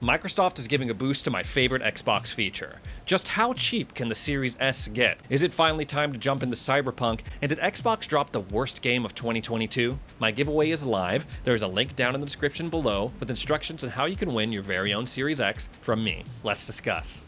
Microsoft is giving a boost to my favorite Xbox feature. Just how cheap can the Series S get? Is it finally time to jump into Cyberpunk? And did Xbox drop the worst game of 2022? My giveaway is live. There's a link down in the description below with instructions on how you can win your very own Series X from me. Let's discuss.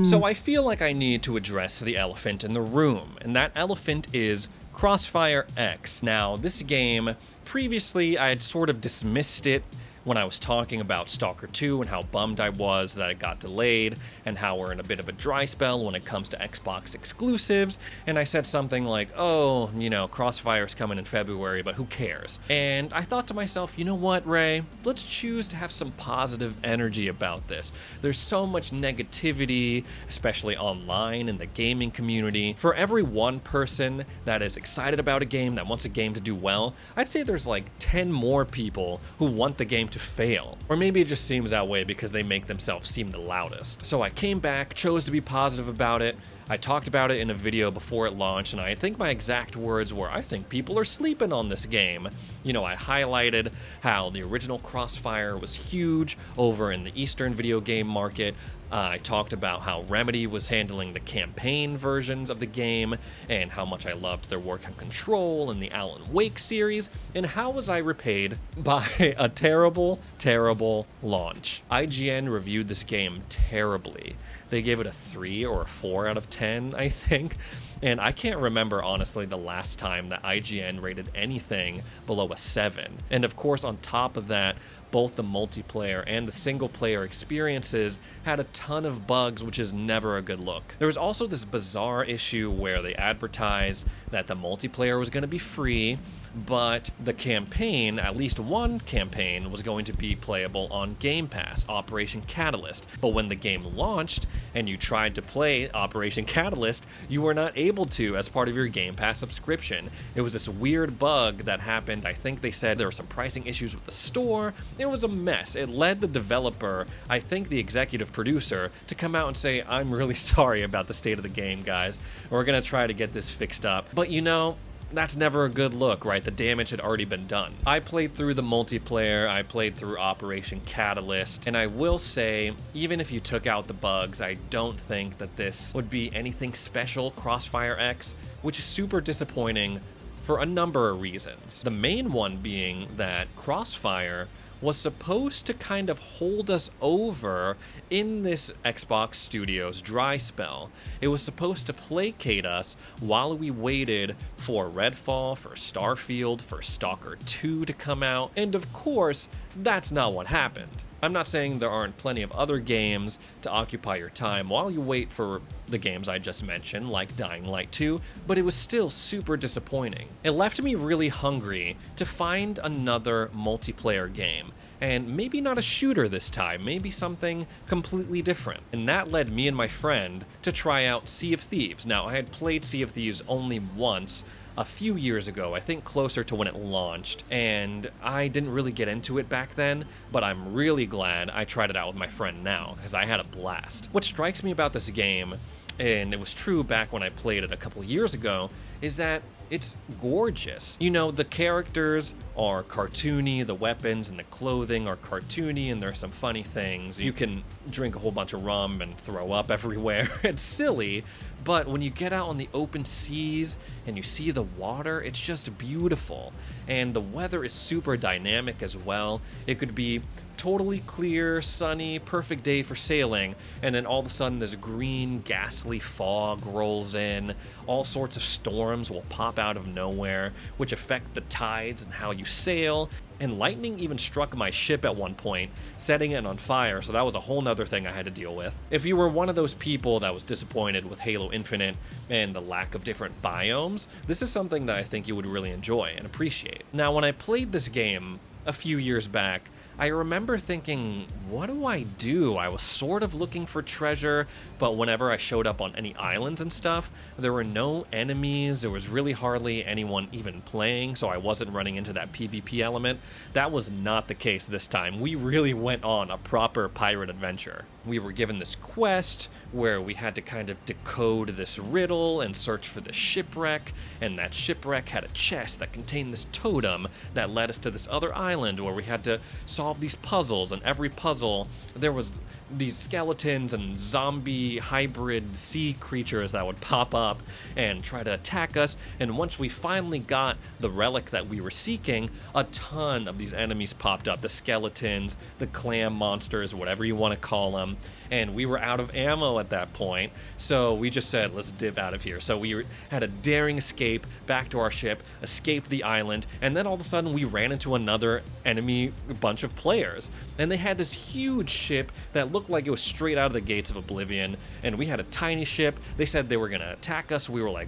So I feel like I need to address the elephant in the room, and that elephant is Crossfire X. Now, this game, previously I had sort of dismissed it when I was talking about Stalker 2 and how bummed I was that it got delayed and how we're in a bit of a dry spell when it comes to Xbox exclusives, and I said something like, oh, you know, Crossfire's coming in February, but who cares? And I thought to myself, you know what, Ray? Let's choose to have some positive energy about this. There's so much negativity, especially online in the gaming community. For every one person that is excited about a game, that wants a game to do well, I'd say there's like 10 more people who want the game to fail. Or maybe it just seems that way because they make themselves seem the loudest. So I came back, chose to be positive about it. I talked about it in a video before it launched, and I think my exact words were, I think people are sleeping on this game. You know, I highlighted how the original Crossfire was huge over in the Eastern video game market. I talked about how Remedy was handling the campaign versions of the game, and how much I loved their work on Control and the Alan Wake series, and how was I repaid by a terrible, terrible launch. IGN reviewed this game terribly. They gave it a 3 or a 4 out of 10, I think. And I can't remember, honestly, the last time that IGN rated anything below a 7. And of course, on top of that, both the multiplayer and the single-player experiences had a ton of bugs, which is never a good look. There was also this bizarre issue where they advertised that the multiplayer was going to be free, but the campaign, at least one campaign, was going to be playable on Game Pass, Operation Catalyst. But when the game launched and you tried to play Operation Catalyst, you were not able to as part of your Game Pass subscription. It was this weird bug that happened. I think they said there were some pricing issues with the store. It was a mess. It led the developer, I think the executive producer, to come out and say, I'm really sorry about the state of the game, guys. We're going to try to get this fixed up. But you know, that's never a good look, right? The damage had already been done. I played through the multiplayer, I played through Operation Catalyst, and I will say, even if you took out the bugs, I don't think that this would be anything special, Crossfire X, which is super disappointing for a number of reasons. The main one being that Crossfire was supposed to kind of hold us over in this Xbox Studios dry spell. It was supposed to placate us while we waited for Redfall, for Starfield, for Stalker 2 to come out, and of course, that's not what happened. I'm not saying there aren't plenty of other games to occupy your time while you wait for the games I just mentioned, like Dying Light 2, but it was still super disappointing. It left me really hungry to find another multiplayer game, and maybe not a shooter this time, maybe something completely different. And that led me and my friend to try out Sea of Thieves. Now, I had played Sea of Thieves only once, a few years ago, I think closer to when it launched, and I didn't really get into it back then, but I'm really glad I tried it out with my friend now, because I had a blast. What strikes me about this game, and it was true back when I played it a couple years ago, is that it's gorgeous. You know, the characters are cartoony, the weapons and the clothing are cartoony, and there's some funny things. You can drink a whole bunch of rum and throw up everywhere. It's silly, but when you get out on the open seas and you see the water, it's just beautiful. And the weather is super dynamic as well. It could be totally clear, sunny, perfect day for sailing, and then all of a sudden this green, ghastly fog rolls in. All sorts of storms will pop out of nowhere, which affect the tides and how you sail. And lightning even struck my ship at one point, setting it on fire, so that was a whole nother thing I had to deal with. If you were one of those people that was disappointed with Halo Infinite and the lack of different biomes, this is something that I think you would really enjoy and appreciate. Now, when I played this game a few years back, I remember thinking, what do I do? I was sort of looking for treasure, but whenever I showed up on any islands and stuff, there were no enemies, there was really hardly anyone even playing, so I wasn't running into that PvP element. That was not the case this time. We really went on a proper pirate adventure. We were given this quest where we had to kind of decode this riddle and search for the shipwreck, and that shipwreck had a chest that contained this totem that led us to this other island where we had to solve solve these puzzles, and every puzzle there was these skeletons and zombie hybrid sea creatures that would pop up and try to attack us. And once we finally got the relic that we were seeking, a ton of these enemies popped up, the skeletons, the clam monsters, whatever you want to call them, and we were out of ammo at that point, so we just said, let's dip out of here. So we had a daring escape back to our ship, escaped the island, and then all of a sudden we ran into another enemy bunch of players, and they had this huge ship that looked like it was straight out of the gates of Oblivion, and we had a tiny ship. They said they were gonna attack us. We were like,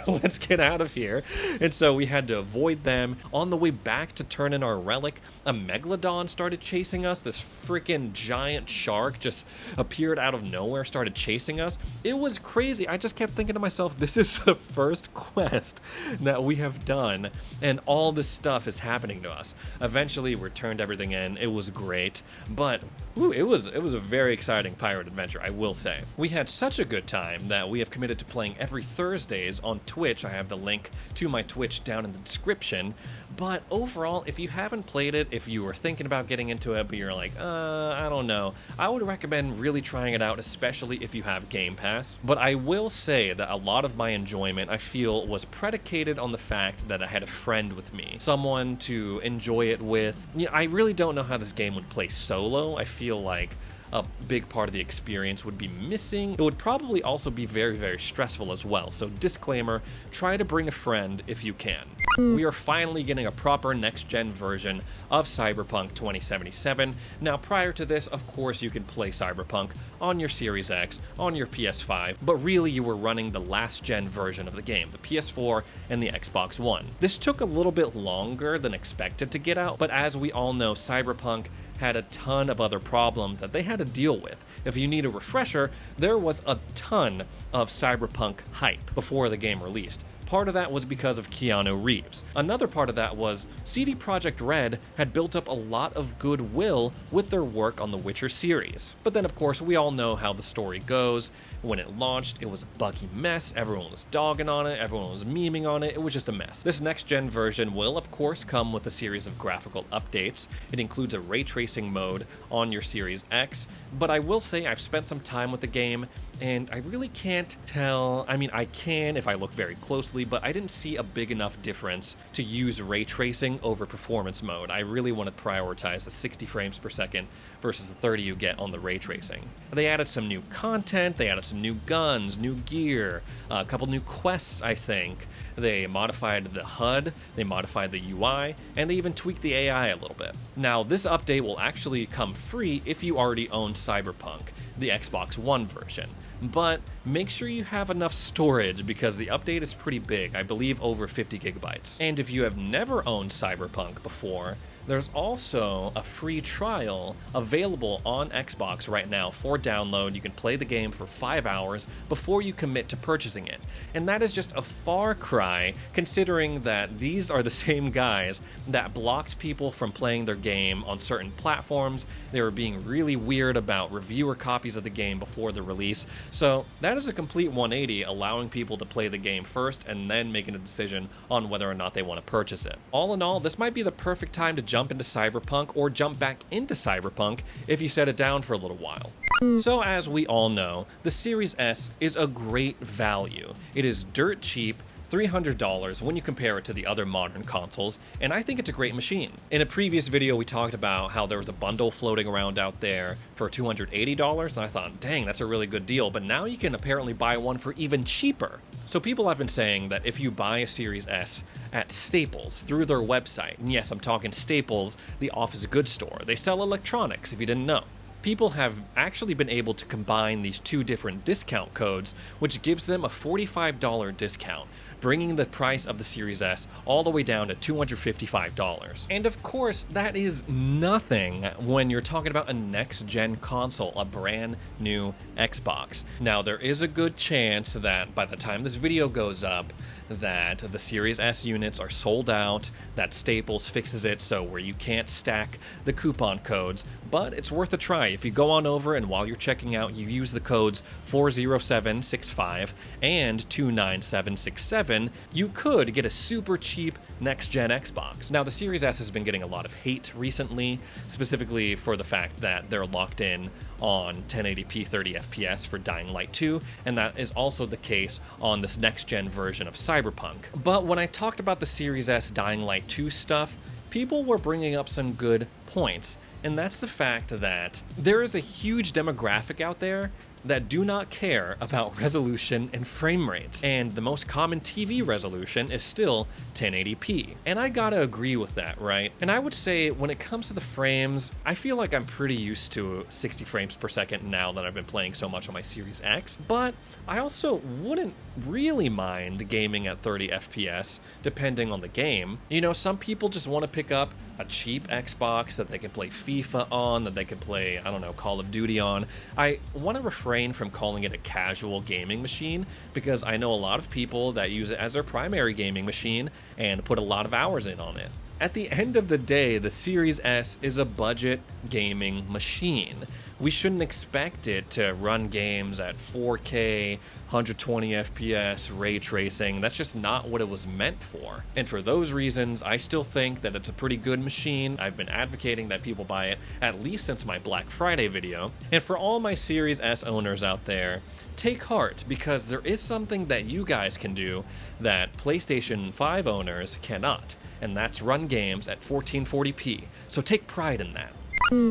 let's get out of here. And so we had to avoid them. On the way back to turn in our relic, a megalodon started chasing us. This freaking giant shark just appeared out of nowhere, started chasing us. It was crazy. I just kept thinking to myself, this is the first quest that we have done, and all this stuff is happening to us. Eventually we turned everything in. It was great, but it was a very exciting pirate adventure, I will say. We had such a good time that we have committed to playing every Thursdays on Twitch. I have the link to my Twitch down in the description. But overall, if you haven't played it, if you were thinking about getting into it, but you're like, I don't know, I would recommend really trying it out, especially if you have Game Pass. But I will say that a lot of my enjoyment, I feel, was predicated on the fact that I had a friend with me, someone to enjoy it with. You know, I really don't know how this game would play solo. I feel like a big part of the experience would be missing. It would probably also be very, very stressful as well. So disclaimer, try to bring a friend if you can. We are finally getting a proper next-gen version of Cyberpunk 2077. Now, prior to this, of course, you could play Cyberpunk on your Series X, on your PS5, but really you were running the last-gen version of the game, the PS4 and the Xbox One. This took a little bit longer than expected to get out, but as we all know, Cyberpunk had a ton of other problems that they had to deal with. If you need a refresher, there was a ton of Cyberpunk hype before the game released. Part of that was because of Keanu Reeves. Another part of that was CD Projekt Red had built up a lot of goodwill with their work on the Witcher series. But then, of course, we all know how the story goes. When it launched, it was a buggy mess. Everyone was dogging on it. Everyone was memeing on it. It was just a mess. This next-gen version will, of course, come with a series of graphical updates. It includes a ray tracing mode on your Series X. But I will say I've spent some time with the game, and I really can't tell. I mean, I can if I look very closely, but I didn't see a big enough difference to use ray tracing over performance mode. I really want to prioritize the 60 frames per second versus the 30 you get on the ray tracing. They added some new content, they added some new guns, new gear, a couple new quests, I think. They modified the HUD, they modified the UI, and they even tweaked the AI a little bit. Now, this update will actually come free if you already own Cyberpunk, the Xbox One version. But make sure you have enough storage because the update is pretty big, I believe over 50 gigabytes. And if you have never owned Cyberpunk before, there's also a free trial available on Xbox right now for download. You can play the game for 5 hours before you commit to purchasing it. And that is just a far cry considering that these are the same guys that blocked people from playing their game on certain platforms. They were being really weird about reviewer copies of the game before the release. So that is a complete 180, allowing people to play the game first and then making a decision on whether or not they want to purchase it. All in all, this might be the perfect time to jump into Cyberpunk or jump back into Cyberpunk if you set it down for a little while. So as we all know, the Series S is a great value. It is dirt cheap, $300 when you compare it to the other modern consoles, and I think it's a great machine. In a previous video, we talked about how there was a bundle floating around out there for $280, and I thought, dang, that's a really good deal, but now you can apparently buy one for even cheaper. So people have been saying that if you buy a Series S at Staples through their website, and yes, I'm talking Staples, the office goods store, they sell electronics if you didn't know. People have actually been able to combine these two different discount codes, which gives them a $45 discount, bringing the price of the Series S all the way down to $255. And of course, that is nothing when you're talking about a next-gen console, a brand new Xbox. Now, there is a good chance that by the time this video goes up, that the Series S units are sold out, that Staples fixes it so where you can't stack the coupon codes, but it's worth a try right, if you go on over and while you're checking out, you use the codes 40765 and 29767, you could get a super cheap next-gen Xbox. Now, the Series S has been getting a lot of hate recently, specifically for the fact that they're locked in on 1080p 30 FPS for Dying Light 2, and that is also the case on this next-gen version of Cyberpunk. But when I talked about the Series S Dying Light 2 stuff, people were bringing up some good points, and that's the fact that there is a huge demographic out there that do not care about resolution and frame rates, and the most common TV resolution is still 1080p. And I gotta agree with that, right? And I would say when it comes to the frames, I feel like I'm pretty used to 60 frames per second now that I've been playing so much on my Series X, but I also wouldn't really mind gaming at 30 FPS depending on the game. You know, some people just want to pick up a cheap Xbox that they can play FIFA on, that they can play, I don't know, Call of Duty on. I want to refrain from calling it a casual gaming machine because I know a lot of people that use it as their primary gaming machine and put a lot of hours in on it. At the end of the day, the Series S is a budget gaming machine. We shouldn't expect it to run games at 4K, 120 FPS, ray tracing. That's just not what it was meant for. And for those reasons, I still think that it's a pretty good machine. I've been advocating that people buy it at least since my Black Friday video. And for all my Series S owners out there, take heart, because there is something that you guys can do that PlayStation 5 owners cannot, and that's run games at 1440p. So take pride in that.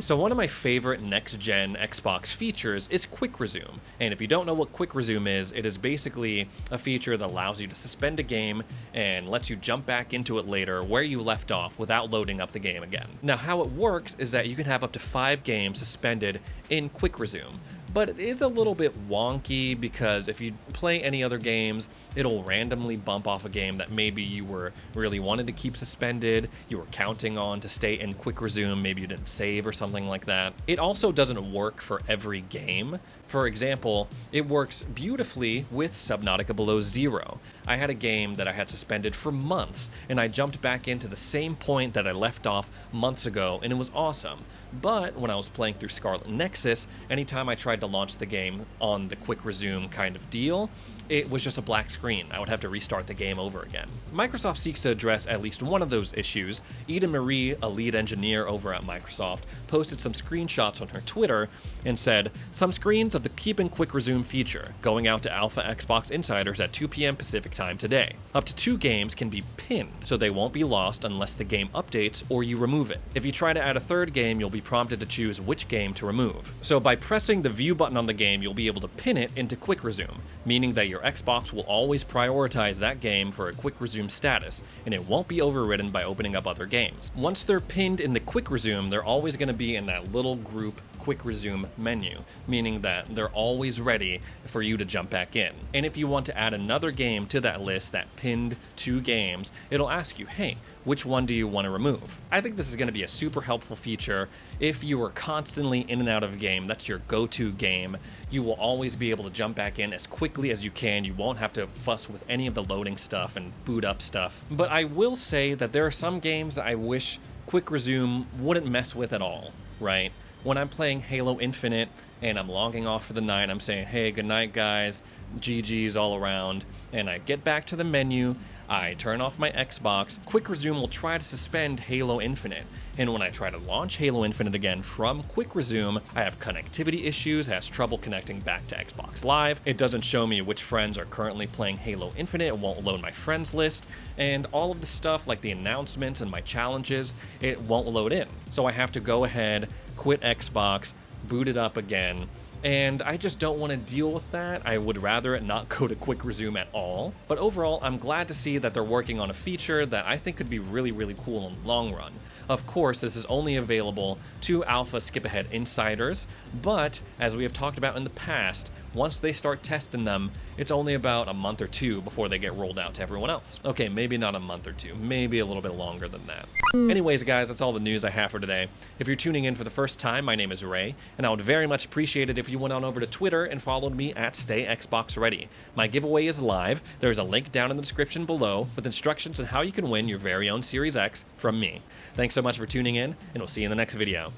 So one of my favorite next-gen Xbox features is Quick Resume, and if you don't know what Quick Resume is, it is basically a feature that allows you to suspend a game and lets you jump back into it later where you left off without loading up the game again. Now, how it works is that you can have up to 5 games suspended in Quick Resume, but it is a little bit wonky because if you play any other games, it'll randomly bump off a game that maybe you were really wanted to keep suspended, you were counting on to stay in Quick Resume, maybe you didn't save or something like that. It also doesn't work for every game. For example, it works beautifully with Subnautica Below Zero. I had a game that I had suspended for months, and I jumped back into the same point that I left off months ago, and it was awesome. But when I was playing through Scarlet Nexus, anytime I tried to launch the game on the Quick Resume kind of deal, it was just a black screen. I would have to restart the game over again. Microsoft seeks to address at least one of those issues. Eden Marie, a lead engineer over at Microsoft, posted some screenshots on her Twitter and said, "Some screens of the Keep in Quick Resume feature, going out to alpha Xbox insiders at 2 p.m. Pacific time today. Up to 2 games can be pinned, so they won't be lost unless the game updates or you remove it. If you try to add a third game, you'll be prompted to choose which game to remove. So by pressing the view button on the game, you'll be able to pin it into Quick Resume, meaning that your Xbox will always prioritize that game for a Quick Resume status, and it won't be overridden by opening up other games. Once they're pinned in the Quick Resume, they're always going to be in that little group Quick Resume menu, meaning that they're always ready for you to jump back in. And if you want to add another game to that list, that pinned 2 games, it'll ask you, hey, which one do you want to remove? I think this is going to be a super helpful feature. If you are constantly in and out of a game, that's your go-to game, you will always be able to jump back in as quickly as you can. You won't have to fuss with any of the loading stuff and boot up stuff. But I will say that there are some games that I wish Quick Resume wouldn't mess with at all, right? When I'm playing Halo Infinite and I'm logging off for the night, I'm saying, hey, good night, guys, GG's all around, and I get back to the menu, I turn off my Xbox, Quick Resume will try to suspend Halo Infinite, and when I try to launch Halo Infinite again from Quick Resume, I have connectivity issues, has trouble connecting back to Xbox Live, it doesn't show me which friends are currently playing Halo Infinite, it won't load my friends list, and all of the stuff like the announcements and my challenges, it won't load in. So I have to go ahead, quit Xbox, boot it up again, and I just don't want to deal with that. I would rather it not go to Quick Resume at all. But overall, I'm glad to see that they're working on a feature that I think could be really, really cool in the long run. Of course, this is only available to alpha skip-ahead insiders, but as we have talked about in the past, once they start testing them, it's only about a month or 2 before they get rolled out to everyone else. Okay, maybe not a month or 2, maybe a little bit longer than that. Anyways, guys, that's all the news I have for today. If you're tuning in for the first time, my name is Ray, and I would very much appreciate it if you went on over to Twitter and followed me at StayXboxReady. My giveaway is live. There's a link down in the description below with instructions on how you can win your very own Series X from me. Thanks so much for tuning in, and we'll see you in the next video.